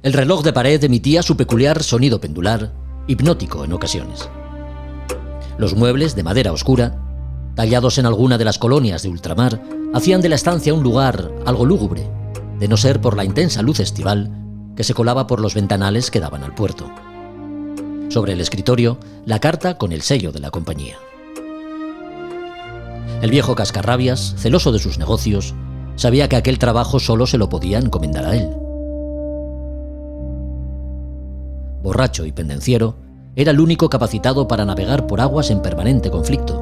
El reloj de pared emitía su peculiar sonido pendular, hipnótico en ocasiones. Los muebles de madera oscura, tallados en alguna de las colonias de ultramar, hacían de la estancia un lugar algo lúgubre, de no ser por la intensa luz estival que se colaba por los ventanales que daban al puerto. Sobre el escritorio, la carta con el sello de la compañía. El viejo cascarrabias, celoso de sus negocios, sabía que aquel trabajo solo se lo podía encomendar a él. Borracho y pendenciero, era el único capacitado para navegar por aguas en permanente conflicto,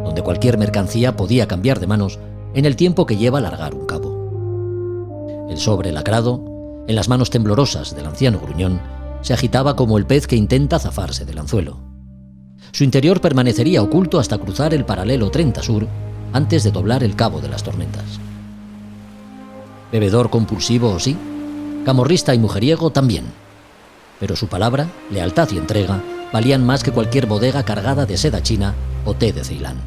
donde cualquier mercancía podía cambiar de manos en el tiempo que lleva largar un cabo. El sobre lacrado, en las manos temblorosas del anciano gruñón, se agitaba como el pez que intenta zafarse del anzuelo. Su interior permanecería oculto hasta cruzar el paralelo 30 Sur, antes de doblar el cabo de las tormentas. Bebedor compulsivo, sí, camorrista y mujeriego también, pero su palabra, lealtad y entrega valían más que cualquier bodega cargada de seda china o té de Ceilán.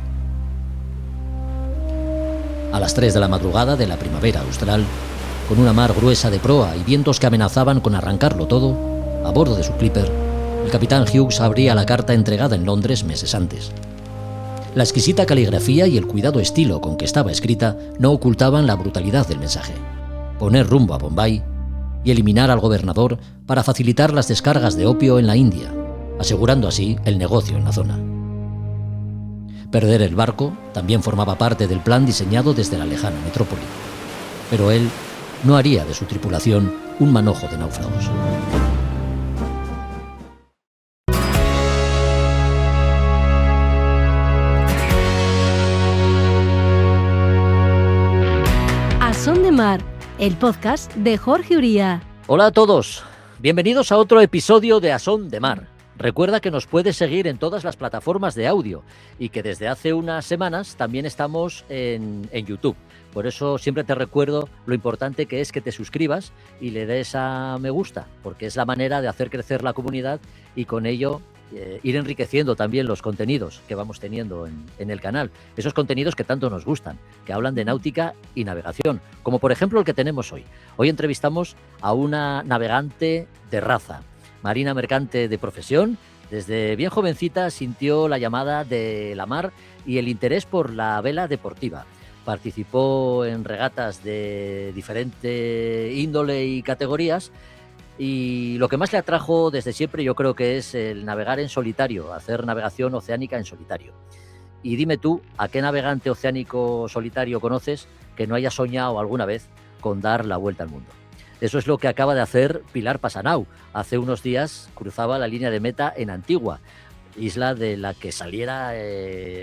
A las 3 de la madrugada de la primavera austral, con una mar gruesa de proa y vientos que amenazaban con arrancarlo todo, a bordo de su clipper, el capitán Hughes abría la carta entregada en Londres meses antes. La exquisita caligrafía y el cuidado estilo con que estaba escrita no ocultaban la brutalidad del mensaje: poner rumbo a Bombay y eliminar al gobernador para facilitar las descargas de opio en la India, asegurando así el negocio en la zona. Perder el barco también formaba parte del plan diseñado desde la lejana metrópoli, pero él no haría de su tripulación un manojo de náufragos. A Son de Mar, el podcast de Jorge Uría. Hola a todos, bienvenidos a otro episodio de A Son de Mar. Recuerda que nos puedes seguir en todas las plataformas de audio y que desde hace unas semanas también estamos en YouTube. Por eso siempre te recuerdo lo importante que es que te suscribas y le des a me gusta, porque es la manera de hacer crecer la comunidad y con ello ir enriqueciendo también los contenidos que vamos teniendo en el canal. Esos contenidos que tanto nos gustan, que hablan de náutica y navegación, como por ejemplo el que tenemos hoy. Hoy entrevistamos a una navegante de raza, marina mercante de profesión. Desde bien jovencita sintió la llamada de la mar y el interés por la vela deportiva. Participó en regatas de diferente índole y categorías, y lo que más le atrajo desde siempre yo creo que es el navegar en solitario, hacer navegación oceánica en solitario. Y dime tú, ¿a qué navegante oceánico solitario conoces que no haya soñado alguna vez con dar la vuelta al mundo? Eso es lo que acaba de hacer Pilar Passanau. Hace unos días cruzaba la línea de meta en Antigua, isla de la que saliera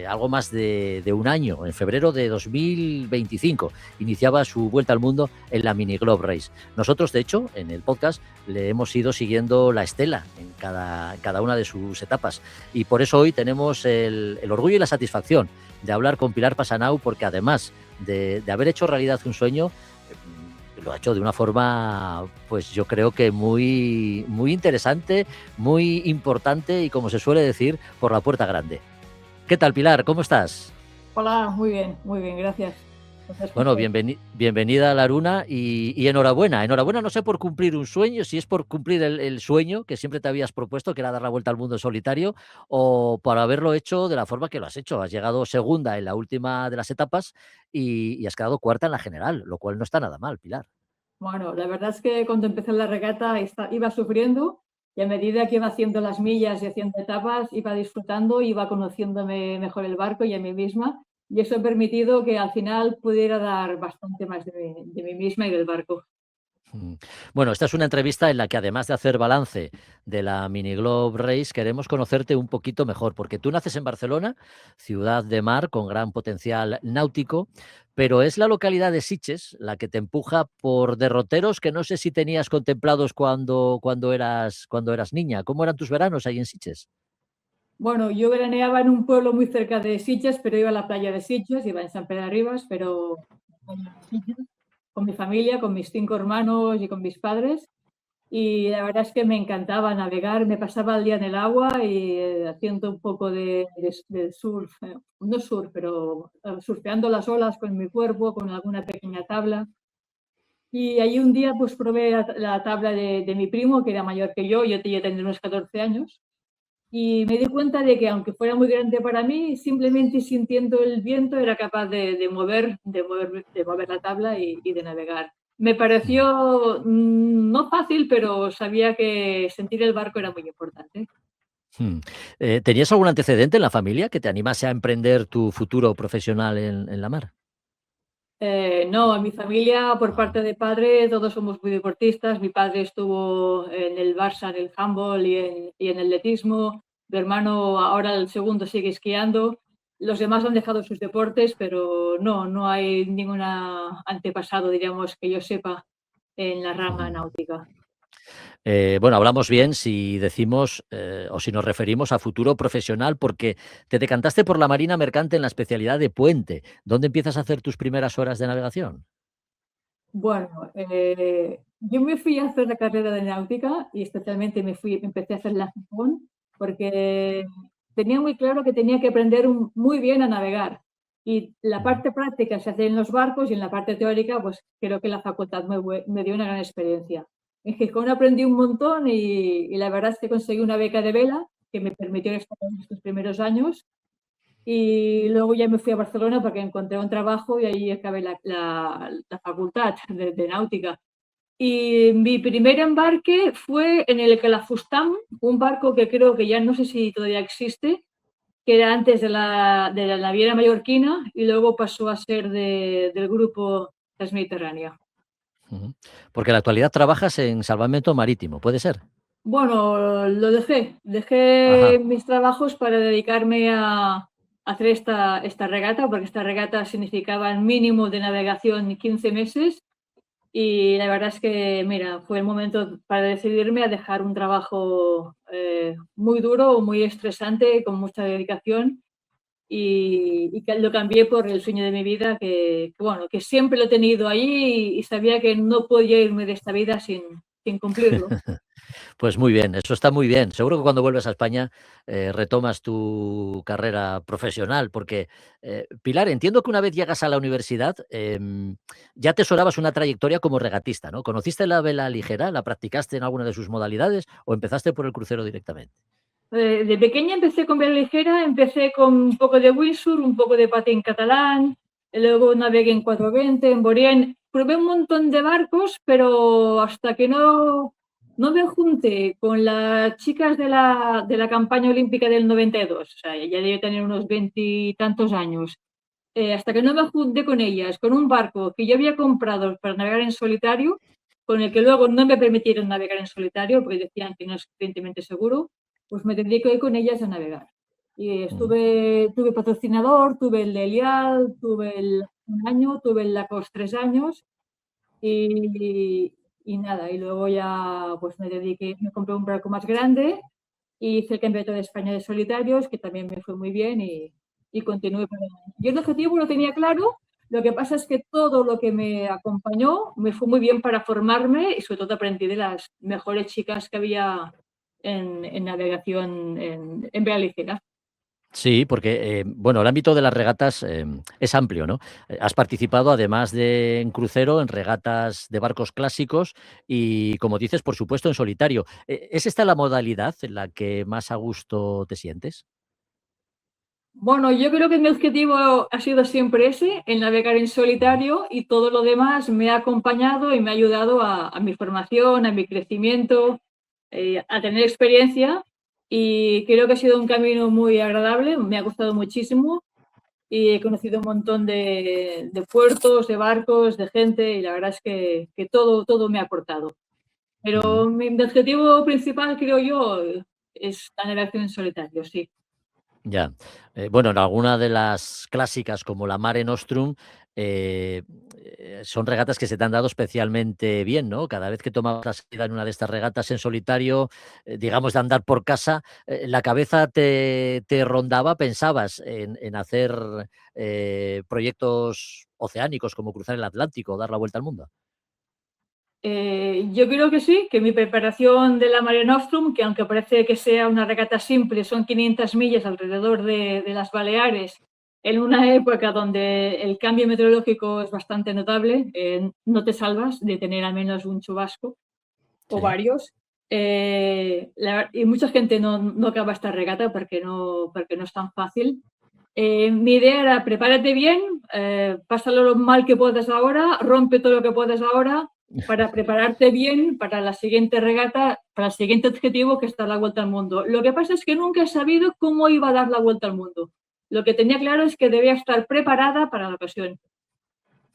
algo más de un año, en febrero de 2025. Iniciaba su vuelta al mundo en la Mini Globe Race. Nosotros, de hecho, en el podcast le hemos ido siguiendo la estela en cada una de sus etapas. Y por eso hoy tenemos el orgullo y la satisfacción de hablar con Pilar Passanau, porque además de haber hecho realidad un sueño, lo ha hecho de una forma, pues yo creo que muy, muy interesante, muy importante y, como se suele decir, por la puerta grande. ¿Qué tal, Pilar? ¿Cómo estás? Hola, muy bien, gracias. Bueno, bienvenida a la Luna y enhorabuena. Enhorabuena, no sé por cumplir un sueño, si es por cumplir el sueño que siempre te habías propuesto, que era dar la vuelta al mundo en solitario, o por haberlo hecho de la forma que lo has hecho. Has llegado segunda en la última de las etapas y has quedado cuarta en la general, lo cual no está nada mal, Pilar. Bueno, la verdad es que cuando empecé la regata iba sufriendo, y a medida que iba haciendo las millas y haciendo etapas, iba disfrutando, iba conociéndome mejor el barco y a mí misma, y eso ha permitido que al final pudiera dar bastante más de mí misma y del barco. Bueno, esta es una entrevista en la que, además de hacer balance de la Mini Globe Race, queremos conocerte un poquito mejor, porque tú naces en Barcelona, ciudad de mar con gran potencial náutico, pero es la localidad de Sitges la que te empuja por derroteros que no sé si tenías contemplados cuando eras niña. ¿Cómo eran tus veranos ahí en Sitges? Bueno, yo veraneaba en un pueblo muy cerca de Sitges, pero iba a la playa de Sitges, iba en Sant Pere de Ribes, pero con mi familia, con mis 5 hermanos y con mis padres. Y la verdad es que me encantaba navegar, me pasaba el día en el agua y haciendo un poco de surf, no surf, pero surfeando las olas con mi cuerpo, con alguna pequeña tabla. Y ahí un día pues probé la tabla de mi primo, que era mayor que yo tendría unos 14 años, y me di cuenta de que aunque fuera muy grande para mí, simplemente sintiendo el viento era capaz de mover la tabla y de navegar. Me Mm. pareció no fácil, pero sabía que sentir el barco era muy importante. Mm. ¿Tenías algún antecedente en la familia que te animase a emprender tu futuro profesional en la mar? No, en mi familia, por Ah. parte de padre, todos somos muy deportistas. Mi padre estuvo en el Barça, en el handball y en el atletismo. Mi hermano, ahora el segundo, sigue esquiando. Los demás han dejado sus deportes, pero no hay ningún antepasado, diríamos, que yo sepa, en la rama Ujú. náutica. Bueno, hablamos bien si decimos o si nos referimos a futuro profesional, porque te decantaste por la marina mercante en la especialidad de puente. ¿Dónde empiezas a hacer tus primeras horas de navegación? Bueno, yo me fui a hacer la carrera de náutica y especialmente empecé a hacer la Gijón porque tenía muy claro que tenía que aprender muy bien a navegar. Y la Ujú. parte práctica se hace en los barcos y en la parte teórica, pues creo que la facultad me dio una gran experiencia. En Gijón aprendí un montón y la verdad es que conseguí una beca de vela que me permitió estar en estos primeros años y luego ya me fui a Barcelona porque encontré un trabajo y ahí acabé la facultad de náutica. Y mi primer embarque fue en el Calafustam, un barco que creo que ya no sé si todavía existe, que era antes de la naviera mallorquina y luego pasó a ser del grupo Transmediterránea. Ujú. Porque en la actualidad trabajas en salvamento marítimo, ¿puede ser? Bueno, lo dejé Ajá. mis trabajos para dedicarme a hacer esta regata, porque esta regata significaba el mínimo de navegación 15 meses y la verdad es que, mira, fue el momento para decidirme a dejar un trabajo muy duro, muy estresante, con mucha dedicación y que lo cambié por el sueño de mi vida, bueno, que siempre lo he tenido ahí y sabía que no podía irme de esta vida sin cumplirlo. Pues muy bien, eso está muy bien. Seguro que cuando vuelves a España retomas tu carrera profesional, porque Pilar, entiendo que una vez llegas a la universidad ya te sonabas una trayectoria como regatista, ¿no? ¿Conociste la vela ligera? ¿La practicaste en alguna de sus modalidades o empezaste por el crucero directamente? De pequeña empecé con vela ligera, empecé con un poco de windsurf, un poco de patín catalán, luego navegué en 420, en Borén, probé un montón de barcos, pero hasta que no me junté con las chicas de la campaña olímpica del 92, o sea, ya debe tener unos 20 y tantos años, hasta que no me junté con ellas, con un barco que yo había comprado para navegar en solitario, con el que luego no me permitieron navegar en solitario porque decían que no es suficientemente seguro, pues me tendría que ir con ellas a navegar. Y Ujú. tuve patrocinador, tuve el de Elial, tuve el un año, tuve el Lacos 3 años y nada, y luego ya pues me compré un barco más grande y hice el Campeonato de España de Solitarios, que también me fue muy bien y continué por ahí. Yo el objetivo lo tenía claro, lo que pasa es que todo lo que me acompañó me fue muy bien para formarme y sobre todo aprendí de las mejores chicas que había en navegación en vela ligera. Sí, porque, bueno, el ámbito de las regatas es amplio, ¿no? Has participado, además de en crucero, en regatas de barcos clásicos y, como dices, por supuesto, en solitario. ¿Es esta la modalidad en la que más a gusto te sientes? Bueno, yo creo que mi objetivo ha sido siempre ese, el navegar en Ujú. solitario y todo lo demás me ha acompañado y me ha ayudado a mi formación, a mi crecimiento, a tener experiencia y creo que ha sido un camino muy agradable, me ha gustado muchísimo y he conocido un montón de puertos, de barcos, de gente y la verdad es que todo me ha aportado. Ujú. Pero mi objetivo principal, creo yo, es la navegación en solitario, sí. Ya. Bueno, en alguna de las clásicas, como la Mare Nostrum, eh, son regatas que se te han dado especialmente bien, ¿no? Cada vez que tomabas la salida en una de estas regatas en solitario, digamos, de andar por casa, la cabeza te rondaba, pensabas en hacer proyectos oceánicos, como cruzar el Atlántico o dar la vuelta al mundo. Yo creo que sí, que mi preparación de la Mare Nostrum, que aunque parece que sea una regata simple, son 500 millas alrededor de las Baleares en una época donde el cambio meteorológico es bastante notable, no te salvas de tener al menos un chubasco o Sí. varios. Y mucha gente no acaba esta regata porque no es tan fácil. Mi idea era prepárate bien, pásalo lo mal que puedas ahora, rompe todo lo que puedas ahora para prepararte bien para la siguiente regata, para el siguiente objetivo que es dar la vuelta al mundo. Lo que pasa es que nunca he sabido cómo iba a dar la vuelta al mundo. Lo que tenía claro es que debía estar preparada para la ocasión.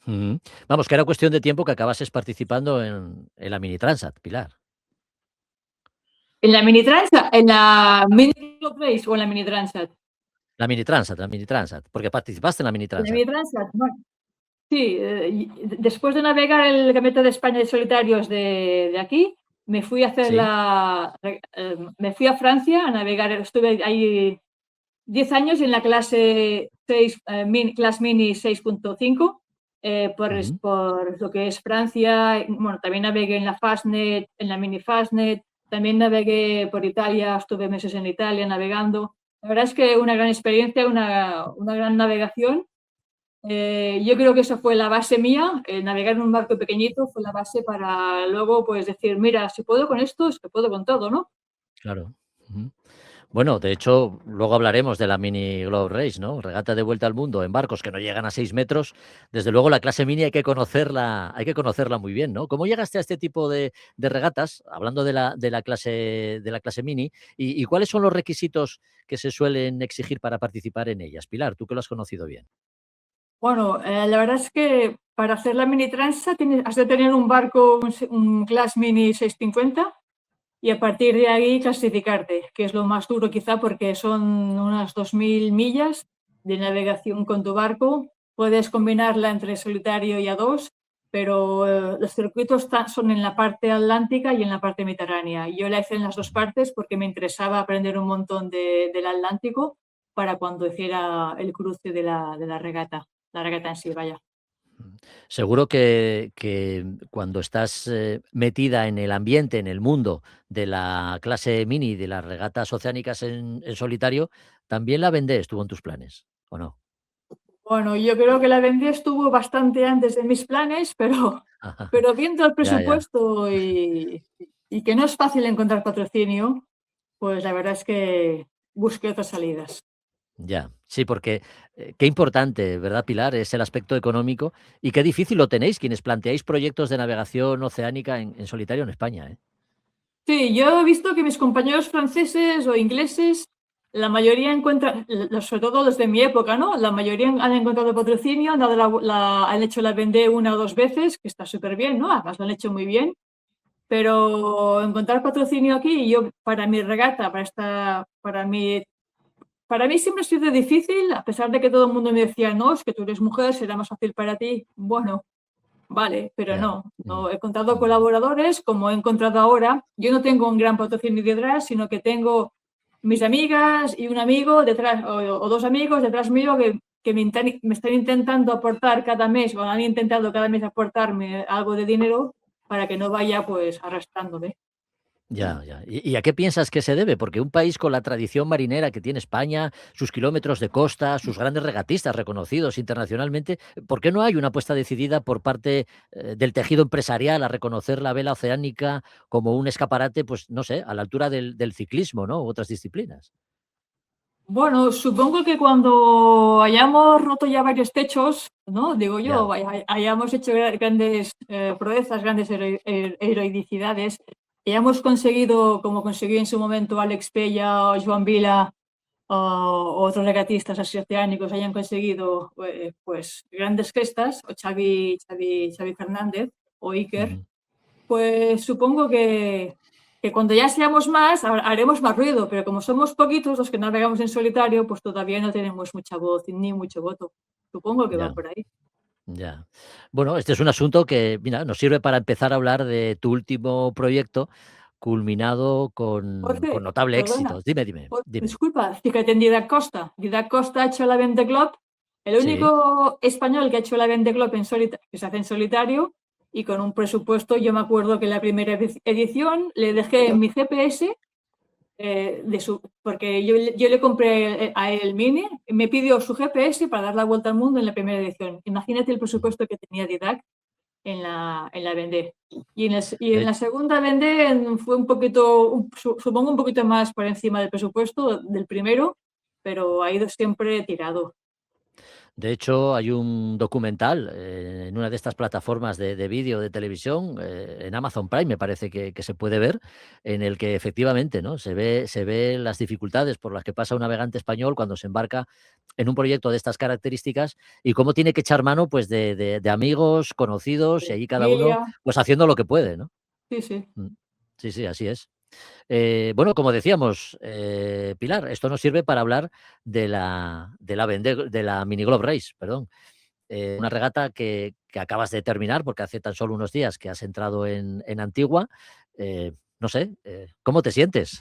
Ujú. Vamos, que era cuestión de tiempo que acabases participando en la Mini Transat, Pilar. ¿En la mini transat? ¿En la mini Globe Race o en la mini transat? La Mini Transat, porque participaste en la Mini En la Transat. mini transat, bueno, sí, después de navegar el Campeonato de España de Solitarios de aquí, me fui a hacer Sí. me fui a Francia a navegar, estuve ahí 10 años en la clase 6, clase mini 6.5, Ujú. por lo que es Francia. Bueno, también navegué en la Fastnet, en la mini Fastnet, también navegué por Italia, estuve meses en Italia navegando. La verdad es que una gran experiencia, una gran navegación. Yo creo que esa fue la base mía, navegar en un barco pequeñito fue la base para luego pues decir, mira, si puedo con esto, es que puedo con todo, ¿no? Claro. Ujú. Bueno, de hecho, luego hablaremos de la Mini Globe Race, ¿no? Regata de vuelta al mundo en barcos que no llegan a 6 metros. Desde luego, la clase Mini hay que conocerla muy bien, ¿no? ¿Cómo llegaste a este tipo de regatas, hablando de la clase Mini, y cuáles son los requisitos que se suelen exigir para participar en ellas? Pilar, tú que lo has conocido bien. Bueno, la verdad es que para hacer la mini transa has de tener un barco, un Class Mini 650 y a partir de ahí clasificarte, que es lo más duro quizá porque son unas 2000 millas de navegación con tu barco. Puedes combinarla entre solitario y a dos, pero los circuitos son en la parte atlántica y en la parte mediterránea. Yo la hice en las dos Ujú. partes porque me interesaba aprender un montón del Atlántico para cuando hiciera el cruce la regata en sí, vaya. Seguro que cuando estás metida en el ambiente, en el mundo de la clase Mini, de las regatas oceánicas en solitario, también la vendés, estuvo en tus planes, ¿o no? Bueno, yo creo que la vendí estuvo bastante antes de mis planes, pero viendo el Ya, ya. presupuesto y que no es fácil encontrar patrocinio, pues la verdad es que busqué otras salidas. Ya, sí, porque qué importante, ¿verdad, Pilar? Es el aspecto económico y qué difícil lo tenéis quienes planteáis proyectos de navegación oceánica en solitario en España, ¿eh? Sí, yo he visto que mis compañeros franceses o ingleses, la mayoría encuentran, sobre todo los de mi época, ¿no? La mayoría han encontrado patrocinio, han, dado han hecho la vende una o dos veces, que está súper bien, ¿no? Además lo han hecho muy bien. Pero encontrar patrocinio aquí, yo para mi regata, para mí siempre ha sido difícil, a pesar de que todo el mundo me decía, no, es que tú eres mujer, será más fácil para ti. Bueno, vale, pero Ya. no. He encontrado Mm. colaboradores, como he encontrado ahora. Yo no tengo un gran patrocinio detrás, sino que tengo mis amigas y un amigo detrás, o dos amigos detrás mío que me están intentando aportar cada mes, o han intentado cada mes aportarme algo de dinero para que no vaya pues arrastrándome. Ya, ya. ¿Y a qué piensas que se debe? Porque un país con la tradición marinera que tiene España, sus kilómetros de costa, sus grandes regatistas reconocidos internacionalmente, ¿por qué no hay una apuesta decidida por parte del tejido empresarial a reconocer la vela oceánica como un escaparate, pues no sé, a la altura del ciclismo, ¿no? U otras disciplinas. Bueno, supongo que cuando hayamos roto ya varios techos, ¿no? Digo Ya. yo, hayamos hecho grandes proezas, grandes heroicidades, hayamos conseguido, como consiguió en su momento Alex Pella o Joan Vila o otros regatistas así oceánicos, hayan conseguido pues grandes gestas, o Xavi Fernández o Iker, Ujú. pues supongo que cuando ya seamos más haremos más ruido, pero como somos poquitos los que navegamos en solitario, pues todavía no tenemos mucha voz ni mucho voto. Supongo que va Ya. por ahí. Ya. Bueno, este es un asunto que, mira, nos sirve para empezar a hablar de tu último proyecto culminado con Jorge, notable perdona, éxito. Dime, dime, dime. disculpa, fíjate en Didac Costa. Didac Costa ha hecho la Vendée Globe, el Sí, único español que ha hecho la Vendée Globe que se hace en solitario y con un presupuesto. Yo me acuerdo que en la primera edición le dejé mi GPS porque yo le compré a él el Mini, me pidió su GPS para dar la vuelta al mundo en la primera edición. Imagínate el presupuesto que tenía Didac en la Vendée. Y en la segunda Vendée fue un poquito, supongo un poquito más por encima del presupuesto del primero, pero ha ido siempre tirado. De hecho, hay un documental en una de estas plataformas de vídeo de televisión, en Amazon Prime, me parece que se puede ver, en el que efectivamente, ¿no? Se ve las dificultades por las que pasa un navegante español cuando se embarca en un proyecto de estas características y cómo tiene que echar mano pues, de amigos, conocidos y allí cada uno Familia, pues haciendo lo que puede, ¿no? sí, sí. Mm. Sí, sí, así es. Bueno, como decíamos, Pilar, esto nos sirve para hablar de la Mini Globe Race, perdón. Una regata que acabas de terminar, porque hace tan solo unos días que has entrado en Antigua. No sé, ¿cómo te sientes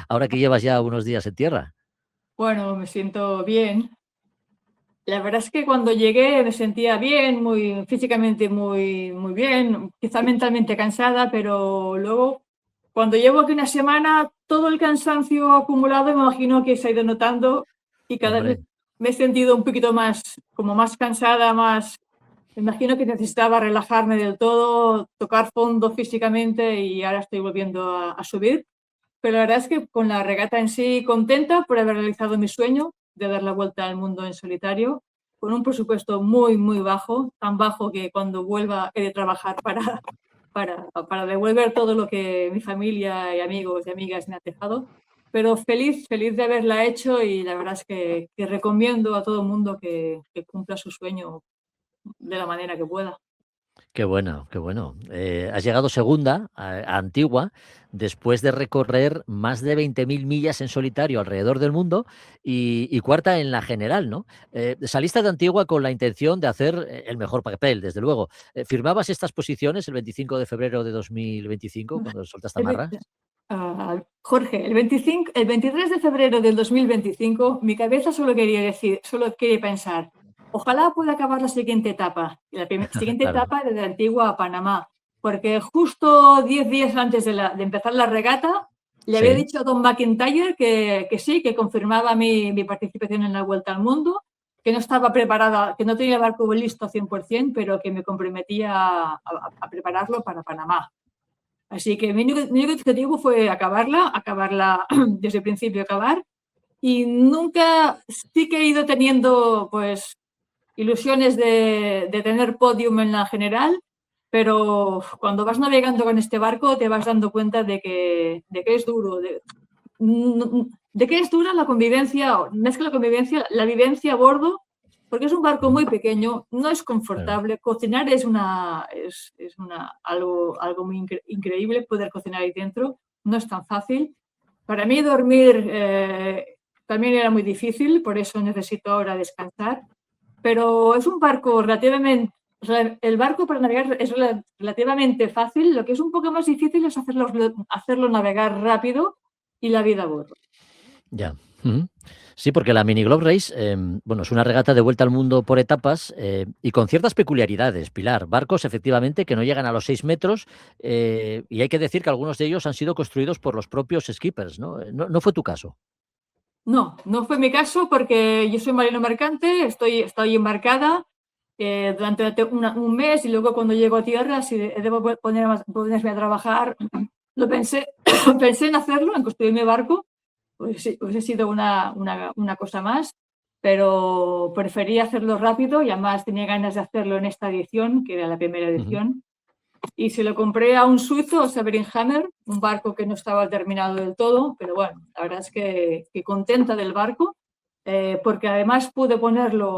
ahora que llevas ya unos días en tierra? Bueno, me siento bien. La verdad es que cuando llegué me sentía bien, muy físicamente muy bien, quizá mentalmente cansada, pero luego cuando llevo aquí una semana, todo el cansancio acumulado me imagino que se ha ido notando y cada vez Hombre, me he sentido un poquito más, como más cansada, me imagino que necesitaba relajarme del todo, tocar fondo físicamente y ahora estoy volviendo a subir. Pero la verdad es que con la regata en sí contenta por haber realizado mi sueño de dar la vuelta al mundo en solitario, con un presupuesto muy bajo, tan bajo que cuando vuelva he de trabajar para devolver todo lo que mi familia y amigos y amigas me han dejado. Pero feliz de haberla hecho y la verdad es que recomiendo a todo el mundo que cumpla su sueño de la manera que pueda. qué bueno, qué bueno. Has llegado segunda a Antigua después de recorrer más de 20.000 millas en solitario alrededor del mundo y cuarta en la general, ¿no? Saliste de Antigua con la intención de hacer el mejor papel, desde luego. ¿Firmabas estas posiciones el 25 de febrero de 2025 cuando soltaste El ve- amarras? Jorge, el 23 de febrero del 2025, mi cabeza solo quería pensar, ojalá pueda acabar la siguiente etapa, siguiente Claro, etapa desde Antigua a Panamá, porque justo 10 días antes de empezar la regata, le había sí. dicho a Don McIntyre que sí, que confirmaba mi participación en la Vuelta al Mundo, que no estaba preparada, que no tenía el barco listo 100%, pero que me comprometía a prepararlo para Panamá. Así que mi único objetivo fue acabarla desde el principio, acabar. Y nunca, sí que he ido teniendo pues ilusiones de tener podium en la general, pero cuando vas navegando con este barco te vas dando cuenta de que es duro, de que es dura la convivencia, no es que la convivencia, la vivencia a bordo, porque es un barco Ujú, muy pequeño, no es claro. confortable, cocinar algo muy increíble, poder cocinar ahí dentro, no es tan fácil. Para mí dormir también era muy difícil, por eso necesito ahora descansar, pero es un barco el barco para navegar es relativamente fácil, lo que es un poco más difícil es hacerlo navegar rápido y la vida a bordo. Ya. Ujú. Sí, porque la Mini Globe Race, bueno, es una regata de vuelta al mundo por etapas y con ciertas peculiaridades, Pilar. Barcos, efectivamente, que no llegan a los 6 metros y hay que decir que algunos de ellos han sido construidos por los propios skippers, ¿no? No fue tu caso. No, no fue mi caso porque yo soy marino mercante, estoy embarcada durante un mes y luego cuando llego a tierra, si debo ponerme a trabajar, lo pensé, pensé en hacerlo, en construir mi barco, pues sí, hubiese sido una cosa más, pero preferí hacerlo rápido y además tenía ganas de hacerlo en esta edición, que era la primera Ujú, edición. Y se lo compré a un suizo, a Severin Hammer, un barco que no estaba terminado del todo, pero bueno, la verdad es que contenta del barco, porque además pude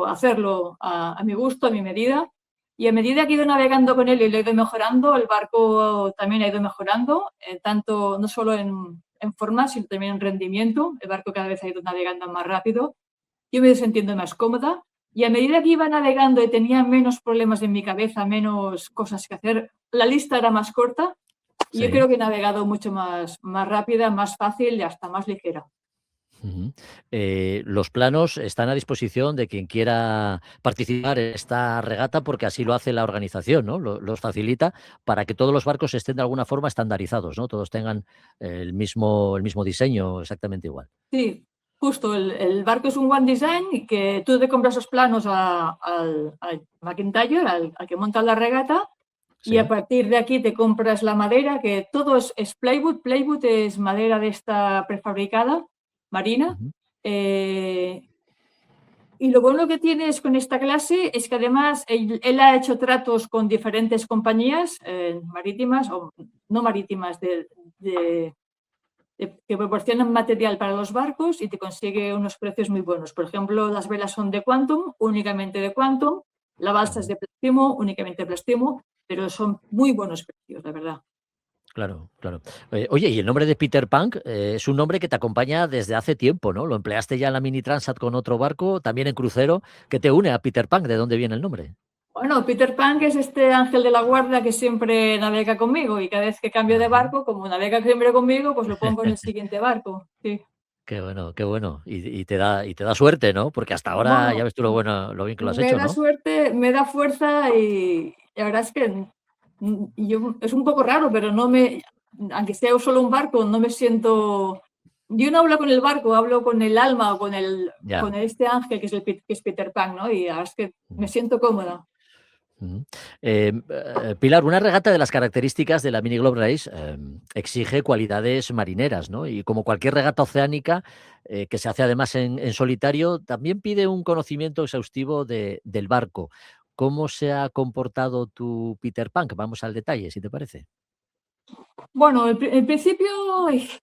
hacerlo a mi gusto, a mi medida, y a medida que he ido navegando con él y lo he ido mejorando, el barco también ha ido mejorando, tanto no solo en forma, sino también en rendimiento. El barco cada vez ha ido navegando más rápido, yo me he ido sintiendo más cómoda. Y a medida que iba navegando y tenía menos problemas en mi cabeza, menos cosas que hacer, la lista era más corta y yo sí. creo que he navegado mucho más rápida, más fácil y hasta más ligera. Ujú. Los planos están a disposición de quien quiera participar en esta regata porque así lo hace la organización, ¿no? Los facilita para que todos los barcos estén de alguna forma estandarizados, ¿no? Todos tengan el mismo diseño exactamente igual. Sí, justo, el barco es un One Design y que tú te compras los planos al McIntyre, al que monta la regata, y a Sí. partir de aquí te compras la madera, que todo es plywood. Plywood es madera de esta prefabricada, marina. Ujú. eh, y lo bueno que tienes con esta clase es que además él ha hecho tratos con diferentes compañías marítimas, o no marítimas, que proporcionan material para los barcos y te consigue unos precios muy buenos. Por ejemplo, las velas son de Quantum, únicamente de Quantum, la balsa es Ujú. de Plastimo, únicamente de Plastimo, pero son muy buenos precios, la verdad. Claro, claro. Oye, y el nombre de Peter Pan es un nombre que te acompaña desde hace tiempo, ¿no? Lo empleaste ya en la Mini Transat con otro barco, también en crucero, que te une a Peter Pan. ¿De dónde viene el nombre? Bueno, Peter Pan es este ángel de la guarda que siempre navega conmigo y cada vez que cambio de Ajá. barco, como navega siempre conmigo, pues lo pongo en el siguiente barco. Sí. Qué bueno, qué bueno. Y te da suerte, ¿no? Porque hasta ahora ya Bueno, ves tú lo bueno, lo bien que lo has me hecho, da ¿no? suerte, me da fuerza y la verdad es que es un poco raro, pero aunque sea solo un barco, no me siento. Yo no hablo con el barco, hablo con el alma o con Ya. este ángel que es Peter Pan, ¿no? Y la verdad es que me Ujú, siento cómoda. ujú. Pilar, una regata de las características de la Mini Globe Race exige cualidades marineras, ¿no? Y como cualquier regata oceánica, que se hace además en solitario, también pide un conocimiento exhaustivo del barco. ¿Cómo se ha comportado tu Peter Pan? Vamos al detalle, si te parece. Bueno, en principio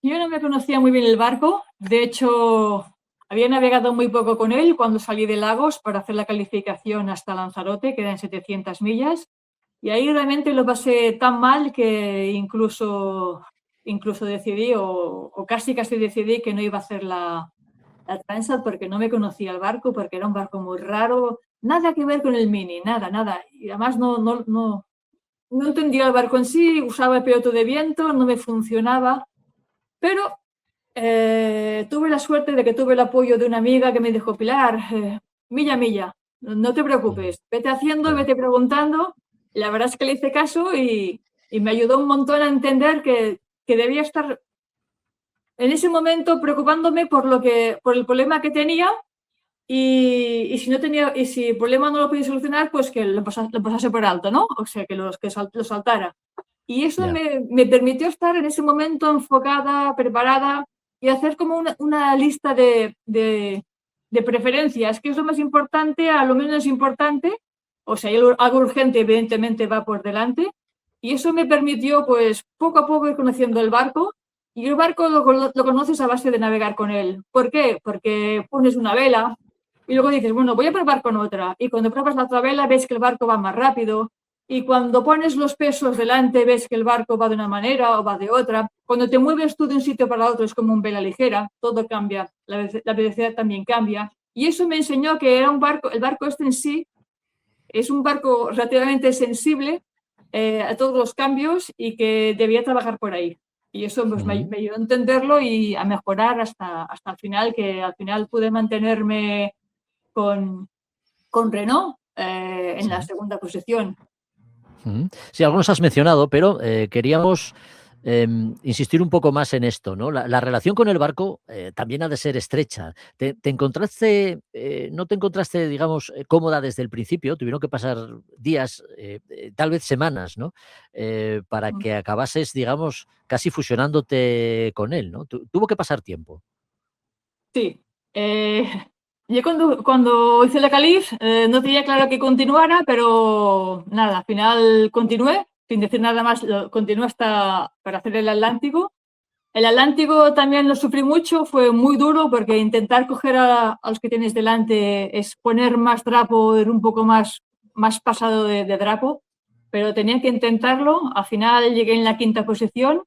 yo no me conocía muy bien el barco. De hecho, había navegado muy poco con él cuando salí de Lagos para hacer la calificación hasta Lanzarote, que eran 700 millas. Y ahí realmente lo pasé tan mal que incluso decidí, o casi decidí que no iba a hacer la Transat porque no me conocía el barco, porque era un barco muy raro, nada que ver con el Mini, nada, nada. Y además no entendía el barco en sí, usaba el piloto de viento, no me funcionaba, pero tuve la suerte de que tuve el apoyo de una amiga que me dijo, Pilar, milla, milla, no te Ujú. preocupes, vete haciendo, Claro. vete preguntando. La verdad es que le hice caso y me ayudó un montón a entender que debía estar en ese momento preocupándome por el problema que tenía y si no tenía, y si el problema no lo podía solucionar, pues que lo pasase por alto, ¿no? O sea, lo saltara. Y eso Ya. me permitió estar en ese momento enfocada, preparada y hacer como una lista de preferencias, qué es lo más importante a lo menos importante. O sea, algo urgente, evidentemente, va por delante. Y eso me permitió, pues, poco a poco ir conociendo el barco. Y el barco lo conoces a base de navegar con él. ¿Por qué? Porque pones una vela y luego dices, bueno, voy a probar con otra. Y cuando pruebas la otra vela, ves que el barco va más rápido. Y cuando pones los pesos delante, ves que el barco va de una manera o va de otra. Cuando te mueves tú de un sitio para otro, es como un vela ligera, todo cambia, la velocidad también cambia. Y eso me enseñó que era un barco, el barco este en sí es un barco relativamente sensible a todos los cambios y que debía trabajar por ahí. Y eso pues, Ujú, me ayudó a entenderlo y a mejorar hasta el final, que al final pude mantenerme con Renault en la sí. segunda posición. Ujú. Sí, algunos has mencionado, pero queríamos insistir un poco más en esto, ¿no? La relación con el barco también ha de ser estrecha. ¿No te encontraste, digamos, cómoda desde el principio? Tuvieron que pasar días, tal vez semanas, ¿no? Para que acabases, digamos, casi fusionándote con él, ¿no? Tuvo que pasar tiempo. Sí. Eh, yo cuando hice la Calif no tenía claro que continuara, pero nada, al final continué, sin decir nada más, continué hasta para hacer el Atlántico. El Atlántico también lo sufrí mucho, fue muy duro porque intentar coger a los que tienes delante es poner más trapo, ir un poco más pasado de trapo, pero tenía que intentarlo. Al final llegué en la quinta posición.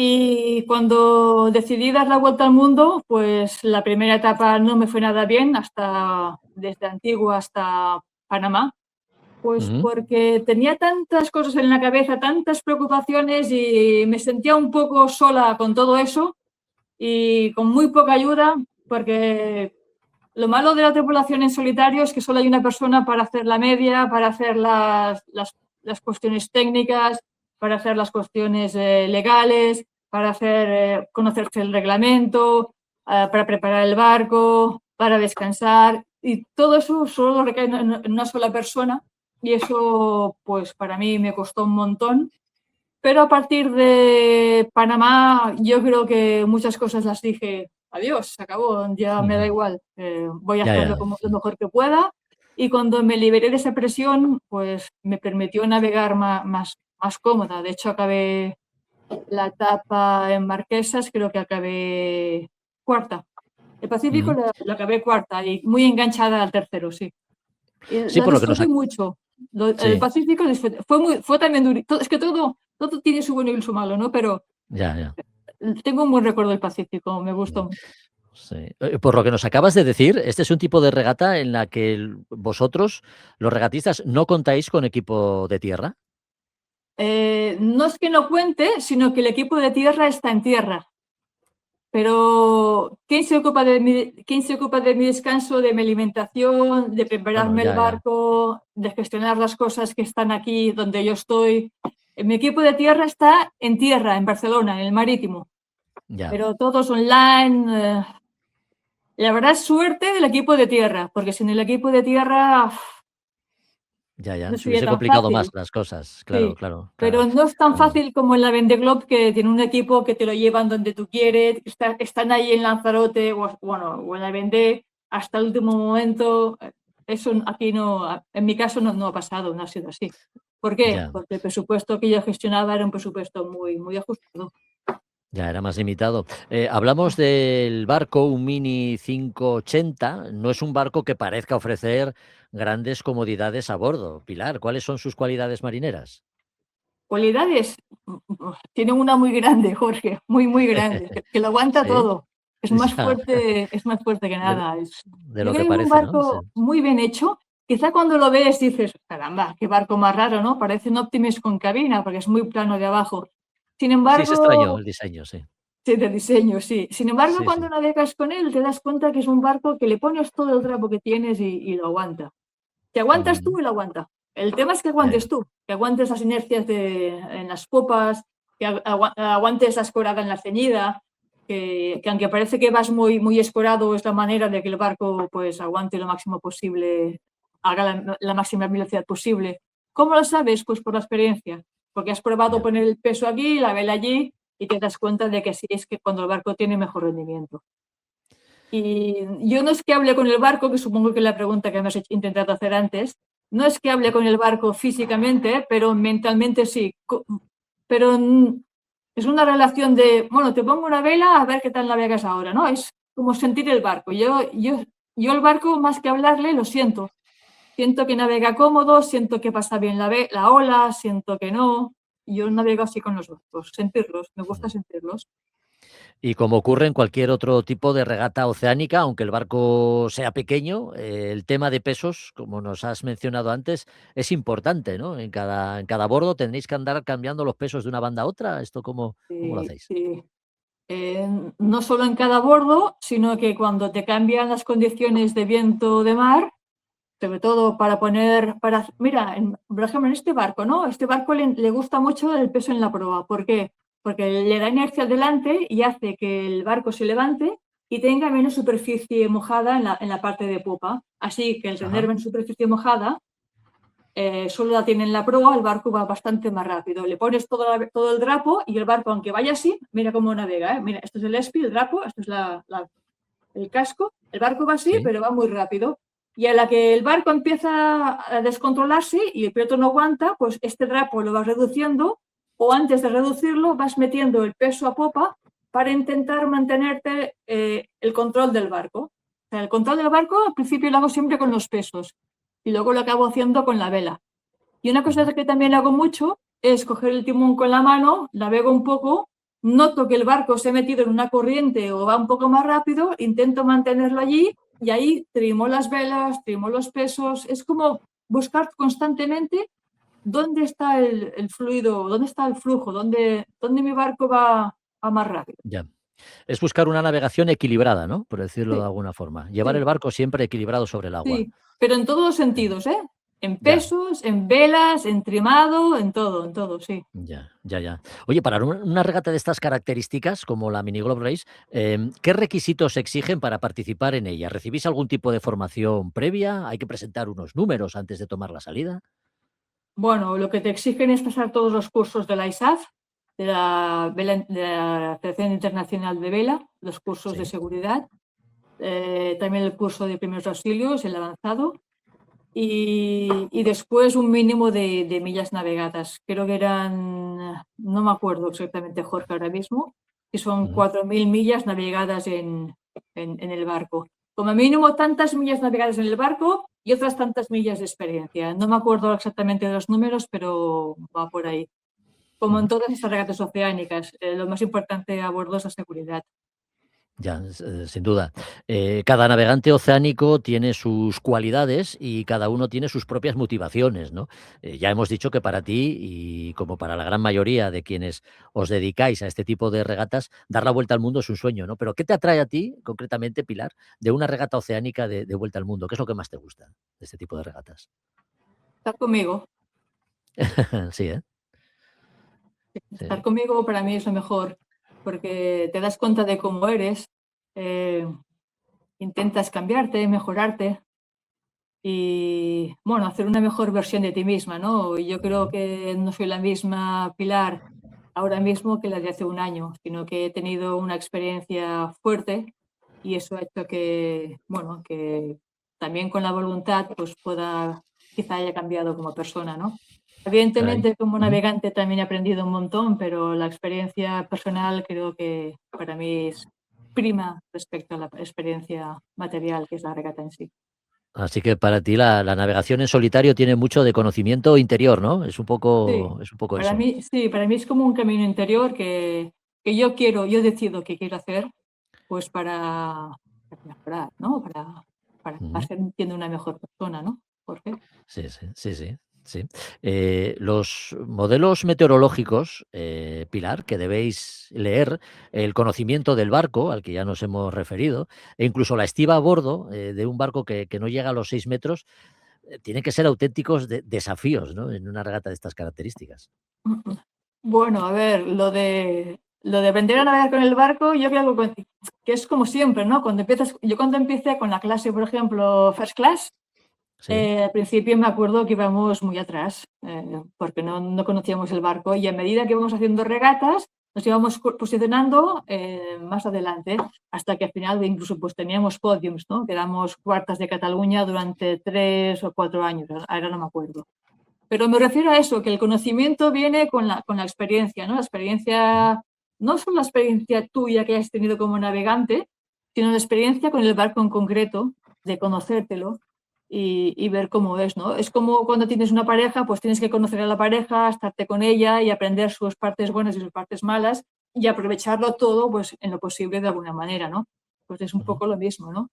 Y cuando decidí dar la vuelta al mundo, pues la primera etapa no me fue nada bien, desde Antigua hasta Panamá, pues Ujú. porque tenía tantas cosas en la cabeza, tantas preocupaciones y me sentía un poco sola con todo eso y con muy poca ayuda, porque lo malo de la tripulación en solitario es que solo hay una persona para hacer la media, para hacer las cuestiones técnicas, para hacer las cuestiones legales, para conocerse el reglamento, para preparar el barco, para descansar, y todo eso solo recae en una sola persona, y eso pues para mí me costó un montón. Pero a partir de Panamá yo creo que muchas cosas las dije, adiós, se acabó, ya me da igual, voy a hacerlo lo mejor que pueda. Y cuando me liberé de esa presión, pues me permitió navegar más cómoda. De hecho, acabé la etapa en Marquesas, creo que acabé cuarta. El Pacífico lo acabé cuarta y muy enganchada al tercero, sí. Sí, La por lo que disfruté mucho. El Pacífico fue también duro. Es que todo tiene su bueno y su malo, ¿no? Pero tengo un buen recuerdo del Pacífico, me gustó. Sí. Por lo que nos acabas de decir, este es un tipo de regata en la que vosotros, los regatistas, no contáis con equipo de tierra. No es que no cuente, sino que el equipo de tierra está en tierra. Pero ¿quién se ocupa de mi descanso, de mi alimentación, de prepararme el barco, de gestionar las cosas que están aquí donde yo estoy? Mi equipo de tierra está en tierra, en Barcelona, en el Marítimo. Pero todos online. La verdad es suerte del equipo de tierra, porque sin el equipo de tierra no se sería hubiese tan complicado fácil. más las cosas, claro, Sí, claro. pero no es tan fácil como en la Vendeglob, que tiene un equipo que te lo llevan donde tú quieres, están ahí en Lanzarote o en la Vendée hasta el último momento. Eso aquí no, en mi caso no ha pasado, no ha sido así. ¿Por qué? Porque el presupuesto que yo gestionaba era un presupuesto muy ajustado. Ya era más limitado. Hablamos del barco, un Mini 580. No es un barco que parezca ofrecer grandes comodidades a bordo. Pilar, ¿cuáles son sus cualidades marineras? Cualidades, tiene una muy grande, Jorge, muy grande, que lo aguanta todo. Es más fuerte que nada. De Yo lo creo que que es un parece, ¿no? barco muy bien hecho. Quizá cuando lo ves dices, caramba, qué barco más raro, ¿no? Parece un Optimus con cabina, porque es muy plano de abajo. Sin Sí, es extraño embargo, el diseño, sí. sí, de diseño, sí. Sin embargo, Sí, cuando sí. navegas con él, te das cuenta que es un barco que le pones todo el trapo que tienes y lo aguanta. Te aguantas tú y lo aguanta. El tema es que aguantes tú, que aguantes las inercias en las popas, que aguantes la escorada en la ceñida, que aunque parece que vas muy escorado, es la manera de que el barco pues aguante lo máximo posible, haga la máxima velocidad posible. ¿Cómo lo sabes? Pues por la experiencia, porque has probado poner el peso aquí, la vela allí, y te das cuenta de que sí es que cuando el barco tiene mejor rendimiento. Y yo no es que hable con el barco, que supongo que es la pregunta que hemos intentado hacer antes, no es que hable con el barco físicamente, pero mentalmente sí. Pero es una relación de, bueno, te pongo una vela a ver qué tal navegas ahora, ¿no? Es como sentir el barco. Yo el barco, más que hablarle, lo siento. Siento que navega cómodo, siento que pasa bien la ola, siento que no. Yo navego así con los barcos, sentirlos, me gusta sentirlos. Y como ocurre en cualquier otro tipo de regata oceánica, aunque el barco sea pequeño, el tema de pesos, como nos has mencionado antes, es importante, ¿no? En cada bordo tendréis que andar cambiando los pesos de una banda a otra. ¿Esto cómo lo hacéis? Sí. No solo en cada bordo, sino que cuando te cambian las condiciones de viento de mar, sobre todo mira, por ejemplo, en este barco, ¿no? Este barco le gusta mucho el peso en la proa. ¿Por qué? Porque le da inercia adelante y hace que el barco se levante y tenga menos superficie mojada en la parte de popa. Así que al tener menos superficie mojada, solo la tiene en la proa, el barco va bastante más rápido. Le pones todo el drapo y el barco, aunque vaya así, mira cómo navega, ¿eh? Mira, esto es el espi, el drapo, esto es el casco. El barco va así, pero va muy rápido. Y a la que el barco empieza a descontrolarse y el piloto no aguanta, pues este drapo lo vas reduciendo, o antes de reducirlo vas metiendo el peso a popa para intentar mantenerte el control del barco. O sea, el control del barco al principio lo hago siempre con los pesos y luego lo acabo haciendo con la vela. Y una cosa que también hago mucho es coger el timón con la mano, navego un poco, noto que el barco se ha metido en una corriente o va un poco más rápido, intento mantenerlo allí y ahí trimo las velas, trimo los pesos. Es como buscar constantemente dónde está el fluido, dónde está el flujo, dónde mi barco va más rápido. Ya. Es buscar una navegación equilibrada, ¿no? Por decirlo de Sí, alguna forma. Llevar el sí, barco siempre equilibrado sobre el agua. sí, pero en todos los sentidos, ¿eh? En Ya, pesos, en velas, en trimado, en todo, sí. ya, ya, ya. Oye, para una regata de estas características, como la Mini Globe Race, ¿qué requisitos se exigen para participar en ella? ¿Recibís algún tipo de formación previa? ¿Hay que presentar unos números antes de tomar la salida? Bueno, lo que te exigen es pasar todos los cursos de la ISAF, de la Asociación Internacional de Vela, los cursos de Sí. seguridad, también el curso de primeros auxilios, el avanzado, y después un mínimo de millas navegadas. Creo que eran, no me acuerdo exactamente, Jorge, ahora mismo, que son Ujú. 4.000 millas navegadas en el barco. Como mínimo tantas millas navegadas en el barco y otras tantas millas de experiencia. No me acuerdo exactamente de los números, pero va por ahí. Como en Ujú. todas estas regatas oceánicas, lo más importante a bordo es la seguridad. Ya, sin duda. Cada navegante oceánico tiene sus cualidades y cada uno tiene sus propias motivaciones, ¿no? Ya hemos dicho que para ti y como para la gran mayoría de quienes os dedicáis a este tipo de regatas, dar la vuelta al mundo es un sueño, ¿no? Pero ¿qué te atrae a ti, concretamente, Pilar, de una regata oceánica de vuelta al mundo? ¿Qué es lo que más te gusta de este tipo de regatas? Estar conmigo, Sí, ¿eh? estar Sí. conmigo para mí es lo mejor, porque te das cuenta de cómo eres, eh, intentas cambiarte, mejorarte y, bueno, hacer una mejor versión de ti misma, ¿no? Yo creo Ujú. que no soy la misma Pilar ahora mismo que la de hace un año, sino que he tenido una experiencia fuerte y eso ha hecho que, bueno, que también con la voluntad pues pueda, quizá haya cambiado como persona, ¿no? Ahí. Evidentemente como Ujú. navegante también he aprendido un montón, pero la experiencia personal creo que para mí es prima respecto a la experiencia material que es la regata en sí. Así que para ti la navegación en solitario tiene mucho de conocimiento interior, ¿no? Sí, Es un poco para eso. mí, sí, para mí es como un camino interior que yo quiero, yo decido que quiero hacer, pues para mejorar, ¿no? Para Ujú. ser siendo una mejor persona, ¿no? Jorge. Sí, sí, sí, sí, sí. Los modelos meteorológicos, Pilar, que debéis leer, el conocimiento del barco, al que ya nos hemos referido, e incluso la estiva a bordo de un barco que no llega a los 6 metros, tienen que ser auténticos desafíos, ¿no? En una regata de estas características. Bueno, a ver, lo de aprender a navegar con el barco, yo creo que es como siempre, ¿no? Yo cuando empecé con la clase, por ejemplo, First Class, Sí. al principio me acuerdo que íbamos muy atrás, porque no conocíamos el barco y a medida que íbamos haciendo regatas, nos íbamos posicionando más adelante, hasta que al final incluso pues teníamos podiums, ¿no? Quedamos cuartas de Cataluña durante 3 o 4 años, ahora no me acuerdo. Pero me refiero a eso, que el conocimiento viene con la experiencia, ¿no? La Ujú. experiencia, no solo la experiencia tuya que has tenido como navegante, sino la experiencia con el barco en concreto, de conocértelo y ver cómo es, ¿no? Es como cuando tienes una pareja, pues tienes que conocer a la pareja, estarte con ella y aprender sus partes buenas y sus partes malas y aprovecharlo todo, pues en lo posible de alguna manera, ¿no? Pues es un Ujú. poco lo mismo, ¿no?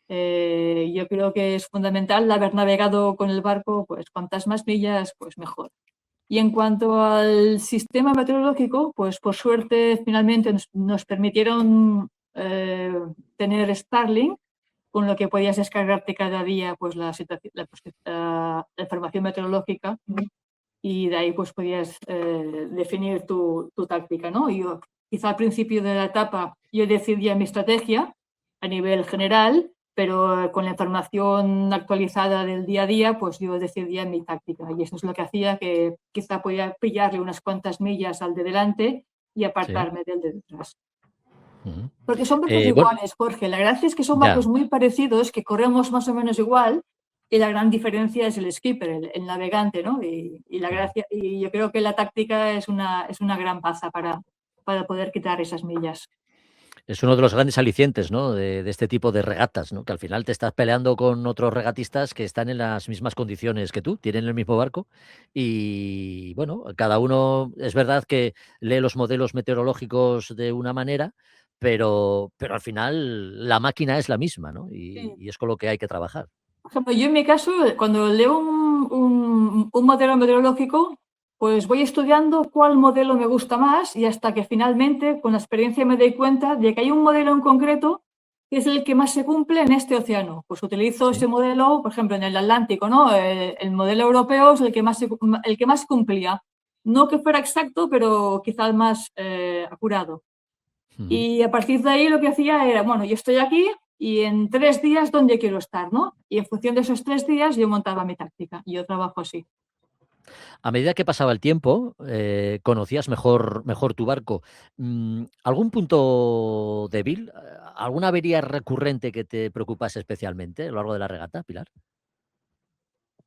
Yo creo que es fundamental haber navegado con el barco, pues cuantas más millas, pues mejor. Y en cuanto al sistema meteorológico, pues por suerte finalmente nos permitieron tener Starlink, con lo que podías descargarte cada día pues la información meteorológica y de ahí pues podías definir tu táctica, ¿no? Yo quizá al principio de la etapa yo decidía mi estrategia a nivel general, pero con la información actualizada del día a día, pues yo decidía mi táctica y eso es lo que hacía que quizá podía pillarle unas cuantas millas al de delante y Sí. apartarme del de detrás. Ujú. Porque son barcos Bueno, iguales, Jorge. La gracia es que son ya. barcos muy parecidos, que corremos más o menos igual, y la gran diferencia es el skipper, el navegante, ¿no? Y la Ujú. gracia, y yo creo que la táctica es una gran baza para poder quitar esas millas. Es uno de los grandes alicientes, ¿no? De este tipo de regatas, ¿no? Que al final te estás peleando con otros regatistas que están en las mismas condiciones que tú, tienen el mismo barco y, bueno, cada uno es verdad que lee los modelos meteorológicos de una manera, pero al final la máquina es la misma, ¿no? Sí. Y es con lo que hay que trabajar. Por ejemplo, yo en mi caso, cuando leo un modelo meteorológico, pues voy estudiando cuál modelo me gusta más y hasta que finalmente con la experiencia me doy cuenta de que hay un modelo en concreto que es el que más se cumple en este océano. Pues utilizo Sí. ese modelo, por ejemplo, en el Atlántico, ¿no? El modelo europeo es el que más cumplía. No que fuera exacto, pero quizá el más acurado. Ujú. Y a partir de ahí lo que hacía era, bueno, yo estoy aquí y en 3 días, ¿dónde quiero estar, no? Y en función de esos 3 días yo montaba mi táctica y yo trabajo así. A medida que pasaba el tiempo, conocías mejor tu barco. ¿Algún punto débil? ¿Alguna avería recurrente que te preocupase especialmente a lo largo de la regata, Pilar?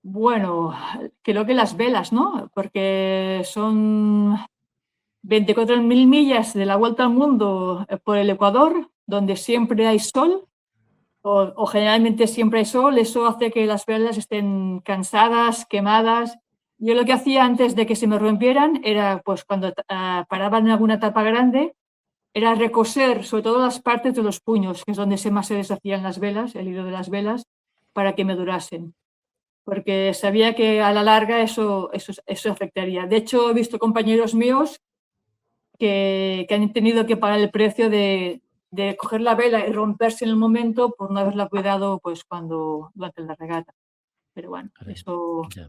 Bueno, creo que las velas, ¿no? Porque son 24.000 millas de la vuelta al mundo por el Ecuador, donde siempre hay sol, o generalmente siempre hay sol. Eso hace que las velas estén cansadas, quemadas. Yo lo que hacía antes de que se me rompieran era, pues cuando paraban en alguna etapa grande, era recoser sobre todo las partes de los puños, que es donde más se deshacían las velas, el hilo de las velas, para que me durasen. Porque sabía que a la larga eso afectaría. De hecho, he visto compañeros míos que han tenido que pagar el precio de coger la vela y romperse en el momento por no haberla cuidado pues durante la regata. Pero bueno, Caray, eso ya.